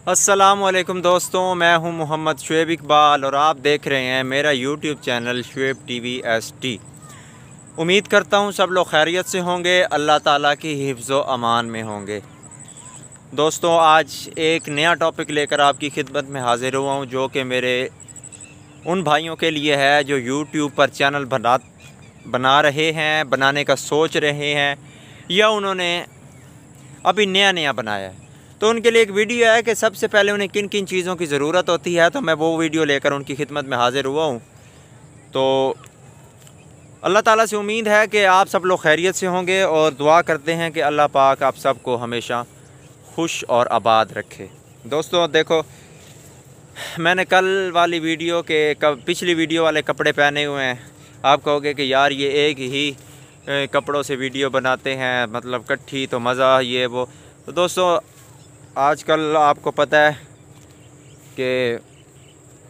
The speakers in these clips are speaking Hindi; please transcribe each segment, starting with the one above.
अस्सलामुअलैकुम दोस्तों, मैं हूं मोहम्मद शुएब इकबाल और आप देख रहे हैं मेरा YouTube channel Shoaib TV ST. उम्मीद करता हूं सब लोग खैरियत से होंगे, अल्लाह ताला की हिफ्ज़ व अमान में होंगे। दोस्तों, आज एक नया टॉपिक लेकर आपकी खिदमत में हाज़िर हुआ हूं, जो कि मेरे उन भाइयों के लिए है जो यूट्यूब पर चैनल बना रहे हैं, बनाने का सोच रहे हैं या उन्होंने अभी नया बनाया है। तो उनके लिए एक वीडियो है कि सबसे पहले उन्हें किन किन चीज़ों की ज़रूरत होती है। तो मैं वो वीडियो लेकर उनकी खिदमत में हाज़िर हुआ हूँ। तो अल्लाह ताला से उम्मीद है कि आप सब लोग खैरियत से होंगे और दुआ करते हैं कि अल्लाह पाक आप सबको हमेशा खुश और आबाद रखे। दोस्तों देखो, मैंने कल वाली वीडियो के पिछली वीडियो वाले कपड़े पहने हुए हैं। आप कहोगे कि यार ये एक ही कपड़ों से वीडियो बनाते हैं, मतलब कट्ठी तो मज़ा ये वो। तो दोस्तों, आजकल आपको पता है कि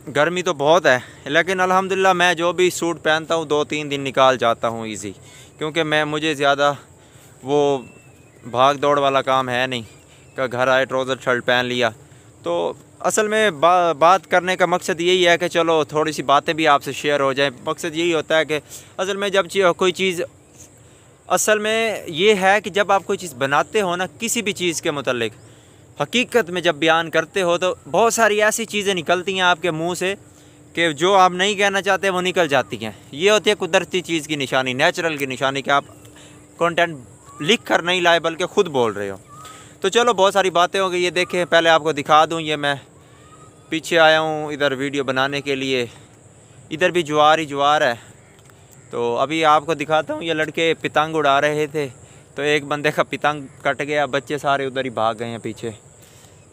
गर्मी तो बहुत है, लेकिन अल्हम्दुलिल्लाह मैं जो भी सूट पहनता हूँ 2-3 दिन निकाल जाता हूँ इजी, क्योंकि मुझे ज़्यादा वो भाग दौड़ वाला काम है नहीं कि घर आए ट्राउज़र शर्ट पहन लिया। तो असल में बात करने का मकसद यही है कि चलो थोड़ी सी बातें भी आपसे शेयर हो जाए। मकसद यही होता है कि असल में जब कोई चीज़ असल में ये है कि जब आप कोई चीज़ बनाते हो ना, किसी भी चीज़ के मुतालिक हकीकत में जब बयान करते हो तो बहुत सारी ऐसी चीज़ें निकलती हैं आपके मुंह से कि जो आप नहीं कहना चाहते वो निकल जाती हैं। ये होती है कुदरती चीज़ की निशानी, नेचुरल की निशानी कि आप कंटेंट लिख कर नहीं लाए बल्कि ख़ुद बोल रहे हो। तो चलो बहुत सारी बातें हो गई। ये देखें, पहले आपको दिखा दूँ, ये मैं पीछे आया हूँ इधर वीडियो बनाने के लिए। इधर भी ज्वार ही ज्वार है। तो अभी आपको दिखाता हूँ, ये लड़के पतंग उड़ा रहे थे तो एक बंदे का पतंग कट गया, बच्चे सारे उधर ही भाग गए हैं पीछे।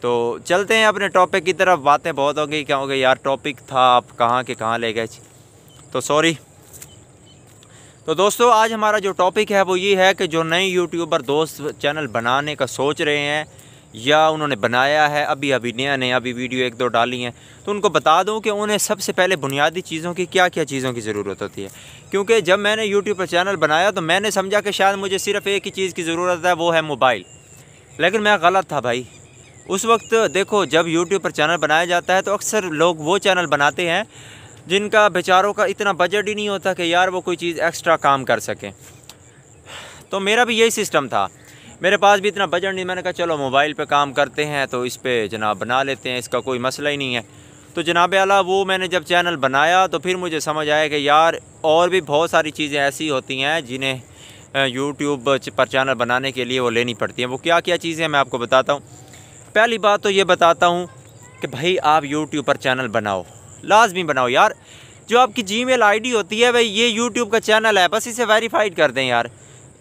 तो चलते हैं अपने टॉपिक की तरफ। बातें बहुत हो गई, क्या हो गई यार, टॉपिक था आप कहाँ के कहाँ ले गए, तो सॉरी। तो दोस्तों, आज हमारा जो टॉपिक है वो ये है कि जो नए यूट्यूबर दोस्त चैनल बनाने का सोच रहे हैं या उन्होंने बनाया है, अभी नया अभी वीडियो 1-2 डाली हैं, तो उनको बता दूं कि उन्हें सबसे पहले बुनियादी चीज़ों की क्या चीज़ों की ज़रूरत होती है। क्योंकि जब मैंने यूट्यूब पर चैनल बनाया तो मैंने समझा कि शायद मुझे सिर्फ़ एक ही चीज़ की ज़रूरत है, वो है मोबाइल। लेकिन मैं गलत था भाई। उस वक्त देखो, जब यूट्यूब पर चैनल बनाया जाता है तो अक्सर लोग वो चैनल बनाते हैं जिनका बेचारों का इतना बजट ही नहीं होता कि यार वो कोई चीज़ एक्स्ट्रा काम कर सकें। तो मेरा भी यही सिस्टम था, मेरे पास भी इतना बजट नहीं। मैंने कहा चलो मोबाइल पे काम करते हैं तो इस पे जनाब बना लेते हैं, इसका कोई मसला ही नहीं है। तो जनाब आला वो मैंने जब चैनल बनाया तो फिर मुझे समझ आया कि यार और भी बहुत सारी चीज़ें ऐसी होती हैं जिन्हें यूट्यूब पर चैनल बनाने के लिए वो लेनी पड़ती हैं। वो क्या चीज़ें मैं आपको बताता हूँ। पहली बात तो ये बताता हूँ कि भाई आप यूट्यूब पर चैनल बनाओ, लाजमी बनाओ यार। जो आपकी जीमेल आईडी होती है भाई, ये यूट्यूब का चैनल है, बस इसे वेरीफाइड कर दें यार।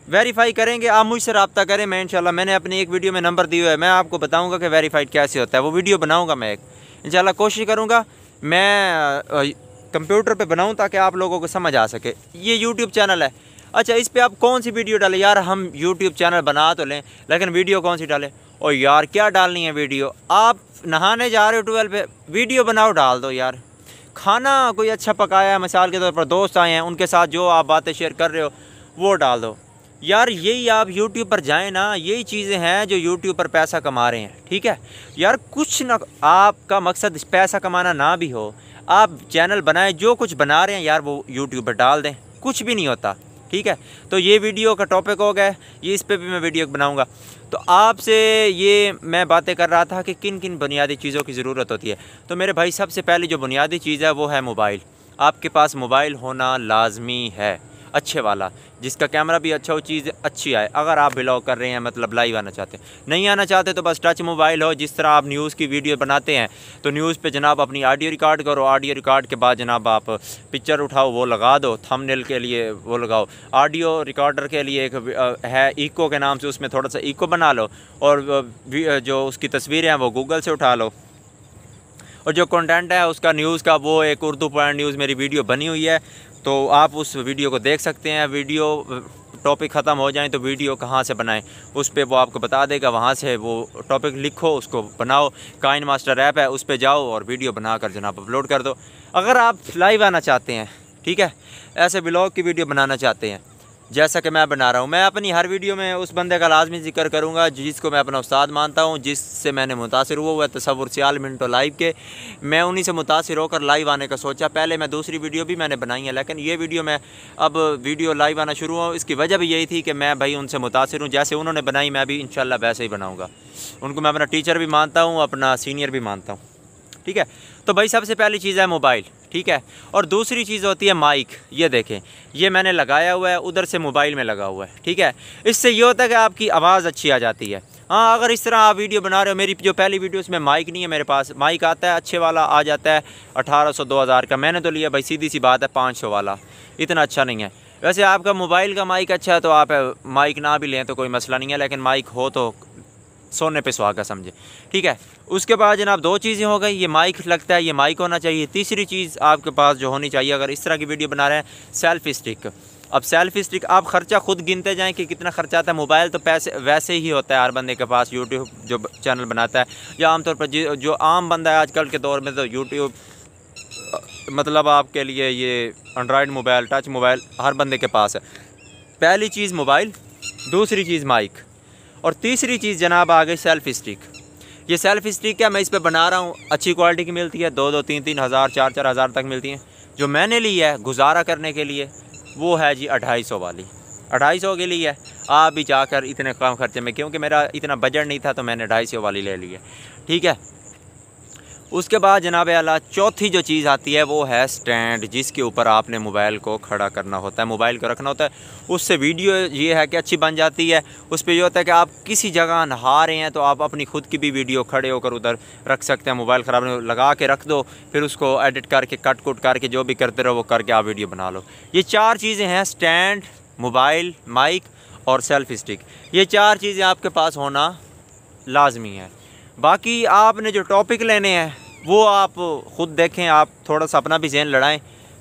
वेरीफाई करेंगे, आप मुझसे रब्ता करें, मैं इंशाल्लाह मैंने अपनी एक वीडियो में नंबर दिया हुआ है, मैं आपको बताऊंगा कि वेरीफाइड कैसे होता है। वो वीडियो बनाऊंगा मैं एक, इंशाल्लाह कोशिश करूंगा मैं कंप्यूटर पे बनाऊं ताकि आप लोगों को समझ आ सके। ये यूट्यूब चैनल है। अच्छा, इस पर आप कौन सी वीडियो डालें यार? हम यूट्यूब चैनल बना तो लें, लेकिन वीडियो कौन सी डालें? और यार क्या डालनी है वीडियो? आप नहाने जा रहे हो ट्वेल्व पे, वीडियो बनाओ, डाल दो यार। खाना कोई अच्छा पकाया है, मिसाल के तौर पर दोस्त आए हैं, उनके साथ जो आप बातें शेयर कर रहे हो वो डाल दो यार। यही आप यूट्यूब पर जाएं ना, यही चीज़ें हैं जो यूट्यूब पर पैसा कमा रहे हैं, ठीक है यार। कुछ ना, आपका मकसद पैसा कमाना ना भी हो, आप चैनल बनाएं, जो कुछ बना रहे हैं यार वो यूट्यूब पर डाल दें, कुछ भी नहीं होता, ठीक है। तो ये वीडियो का टॉपिक हो गया, ये इस पर भी मैं वीडियो बनाऊंगा। तो आपसे ये मैं बातें कर रहा था कि किन किन बुनियादी चीज़ों की ज़रूरत होती है। तो मेरे भाई, सबसे पहली जो बुनियादी चीज़ है वो है मोबाइल। आपके पास मोबाइल होना लाजमी है, अच्छे वाला, जिसका कैमरा भी अच्छा हो, चीज़ अच्छी आए। अगर आप ब्लॉग कर रहे हैं, मतलब लाइव आना चाहते हैं, नहीं आना चाहते तो बस टच मोबाइल हो। जिस तरह आप न्यूज़ की वीडियो बनाते हैं तो न्यूज़ पे जनाब अपनी ऑडियो रिकॉर्ड करो, ऑडियो रिकॉर्ड के बाद जनाब आप पिक्चर उठाओ, वो लगा दो, थंबनेल के लिए वो लगाओ। ऑडियो रिकॉर्डर के लिए एक है इको के नाम से, उसमें थोड़ा सा इको बना लो और जो उसकी तस्वीरें हैं वो गूगल से उठा लो। और जो कंटेंट है उसका न्यूज़ का, वो एक उर्दू पॉइंट न्यूज़ मेरी वीडियो बनी हुई है, तो आप उस वीडियो को देख सकते हैं। वीडियो टॉपिक ख़त्म हो जाए तो वीडियो कहाँ से बनाएं उस पर वो आपको बता देगा, वहाँ से वो टॉपिक लिखो, उसको बनाओ। काइन मास्टर ऐप है, उस पर जाओ और वीडियो बनाकर जनाब अपलोड कर दो। अगर आप लाइव आना चाहते हैं, ठीक है, ऐसे ब्लॉग की वीडियो बनाना चाहते हैं, जैसा कि मैं बना रहा हूँ। मैं अपनी हर वीडियो में उस बंदे का लाजमी जिक्र करूँगा जिसको मैं अपना उस्ताद मानता हूँ, जिससे मैंने मुतासिर हुआ है तसव्वुर सियाल मिनटो लाइव के। मैं उन्हीं से मुतासिर होकर लाइव आने का सोचा। पहले मैं दूसरी वीडियो भी मैंने बनाई है, लेकिन ये वीडियो मैं अब वीडियो लाइव आना शुरू हुआ। इसकी वजह भी यही थी कि मैं भाई उनसे मुतासिर हूँ, जैसे उन्होंने बनाई मैं भी इंशाल्लाह वैसे ही बनाऊँगा। उनको मैं अपना टीचर भी मानता हूँ, अपना सीनियर भी मानता हूँ, ठीक है। तो भाई सबसे पहली चीज़ है मोबाइल, ठीक है। और दूसरी चीज़ होती है माइक। ये देखें, ये मैंने लगाया हुआ है, उधर से मोबाइल में लगा हुआ है, ठीक है। इससे ये होता है कि आपकी आवाज़ अच्छी आ जाती है। हाँ, अगर इस तरह आप वीडियो बना रहे हो, मेरी जो पहली वीडियो उसमें माइक नहीं है, मेरे पास माइक आता है अच्छे वाला आ जाता है 1800-2000 का। मैंने तो लिया भाई, सीधी सी बात है 500 वाला, इतना अच्छा नहीं है। वैसे आपका मोबाइल का माइक अच्छा है तो आप माइक ना भी लें तो कोई मसला नहीं है, लेकिन माइक हो तो सोने पे सुहागा समझे, ठीक है। उसके बाद जनाब दो चीज़ें हो गई, ये माइक लगता है, ये माइक होना चाहिए। तीसरी चीज़ आपके पास जो होनी चाहिए अगर इस तरह की वीडियो बना रहे हैं, सेल्फी स्टिक। अब सेल्फी स्टिक आप ख़र्चा खुद गिनते जाएं कि कितना ख़र्चा आता है। मोबाइल तो पैसे वैसे ही होता है हर बंदे के पास, यूट्यूब जो चैनल बनाता है, या आमतौर पर जो आम बंदा है आजकल के दौर में तो यूट्यूब मतलब आपके लिए ये एंड्रॉयड मोबाइल, टच मोबाइल हर बंदे के पास है। पहली चीज़ मोबाइल, दूसरी चीज़ माइक, और तीसरी चीज़ जनाब आ गई सेल्फी स्टिक। ये सेल्फी स्टिक है, मैं इस पर बना रहा हूँ, अच्छी क्वालिटी की मिलती है, 2-2, 3-3 हज़ार, 4-4 हज़ार तक मिलती हैं। जो मैंने ली है गुजारा करने के लिए वो है जी 250 वाली, 250 के लिए है। आप भी जाकर इतने कम खर्चे में, क्योंकि मेरा इतना बजट नहीं था तो मैंने 250 वाली ले ली है, ठीक है। उसके बाद जनाब आला चौथी जो चीज़ आती है वो है स्टैंड, जिसके ऊपर आपने मोबाइल को खड़ा करना होता है, मोबाइल को रखना होता है। उससे वीडियो ये है कि अच्छी बन जाती है। उस पर ये होता है कि आप किसी जगह नहा रहे हैं तो आप अपनी खुद की भी वीडियो खड़े होकर उधर रख सकते हैं। मोबाइल ख़राब नहीं, लगा के रख दो, फिर उसको एडिट करके कट कुट करके जो भी करते रहो वो करके आप वीडियो बना लो। ये 4 चीज़ें हैं, स्टैंड, मोबाइल, माइक और सेल्फी स्टिक। ये 4 चीज़ें आपके पास होना लाजमी है। बाकी आपने जो टॉपिक लेने हैं वो आप ख़ुद देखें, आप थोड़ा सा अपना भी ज़हन लड़ाएं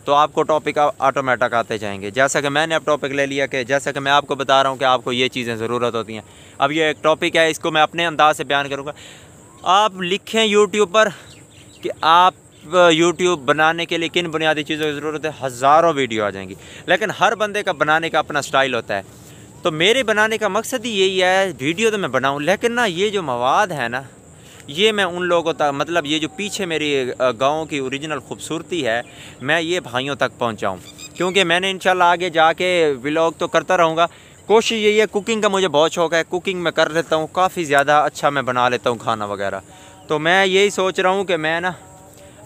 तो आपको टॉपिक ऑटोमेटिक आते जाएंगे। जैसा कि मैंने अब टॉपिक ले लिया कि जैसा कि मैं आपको बता रहा हूँ कि आपको ये चीज़ें ज़रूरत होती हैं। अब ये एक टॉपिक है, इसको मैं अपने अंदाज से बयान करूँगा। आप लिखें यूट्यूब पर कि आप यूट्यूब बनाने के लिए किन बुनियादी चीज़ों की ज़रूरत है, हज़ारों वीडियो आ जाएंगी। लेकिन हर बंदे का बनाने का अपना स्टाइल होता है। तो मेरे बनाने का मकसद ही यही है, वीडियो तो मैं बनाऊँ, लेकिन ना ये जो मवाद है ना, ये मैं उन लोगों तक, मतलब ये जो पीछे मेरी गाँव की ओरिजिनल खूबसूरती है, मैं ये भाइयों तक पहुँचाऊँ। क्योंकि मैंने इंशाल्लाह आगे जाके व्लॉग तो करता रहूँगा। कोशिश यही है, कुकिंग का मुझे बहुत शौक़ है, कुकिंग मैं कर लेता हूँ, काफ़ी ज़्यादा अच्छा मैं बना लेता हूँ खाना वगैरह। तो मैं यही सोच रहा हूँ कि मैं ना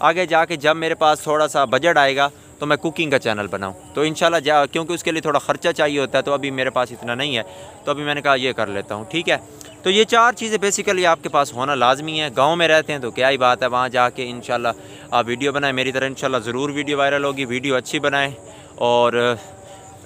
आगे जाके जब मेरे पास थोड़ा सा बजट आएगा तो मैं कुकिंग का चैनल बनाऊँ। तो इंशाल्लाह क्योंकि उसके लिए थोड़ा ख़र्चा चाहिए होता है, तो अभी मेरे पास इतना नहीं है, तो अभी मैंने कहा ये कर लेता हूँ, ठीक है। तो ये 4 चीज़ें बेसिकली आपके पास होना लाजमी है। गांव में रहते हैं तो क्या ही बात है, वहाँ जाके इंशाल्लाह आप वीडियो बनाएं, मेरी तरह इंशाल्लाह ज़रूर वीडियो वायरल होगी। वीडियो अच्छी बनाएं और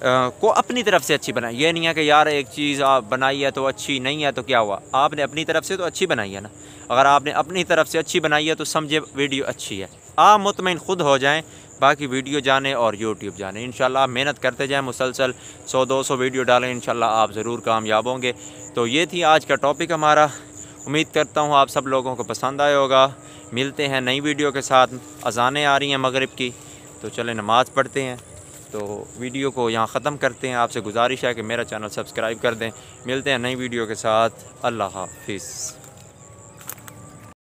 को अपनी तरफ से अच्छी बनाएं। ये नहीं है कि यार एक चीज़ आप बनाई है तो अच्छी नहीं है तो क्या हुआ, आपने अपनी तरफ से तो अच्छी बनाई है ना। अगर आपने अपनी तरफ से अच्छी बनाई है तो समझे वीडियो अच्छी है। आप मुतमईन खुद हो जाएं, बाकी वीडियो जाने और यूट्यूब जाने। इंशाल्लाह मेहनत करते जाएं, मुसलसल 100-200 वीडियो डालें, इंशाल्लाह आप ज़रूर कामयाब होंगे। तो ये थी आज का टॉपिक हमारा। उम्मीद करता हूँ आप सब लोगों को पसंद आया होगा। मिलते हैं नई वीडियो के साथ। अज़ानें आ रही हैं मगरिब की, तो चलें नमाज़ पढ़ते हैं। तो वीडियो को यहाँ ख़त्म करते हैं। आपसे गुजारिश है कि मेरा चैनल सब्सक्राइब कर दें। मिलते हैं नई वीडियो के साथ। अल्लाह हाफ़िज़।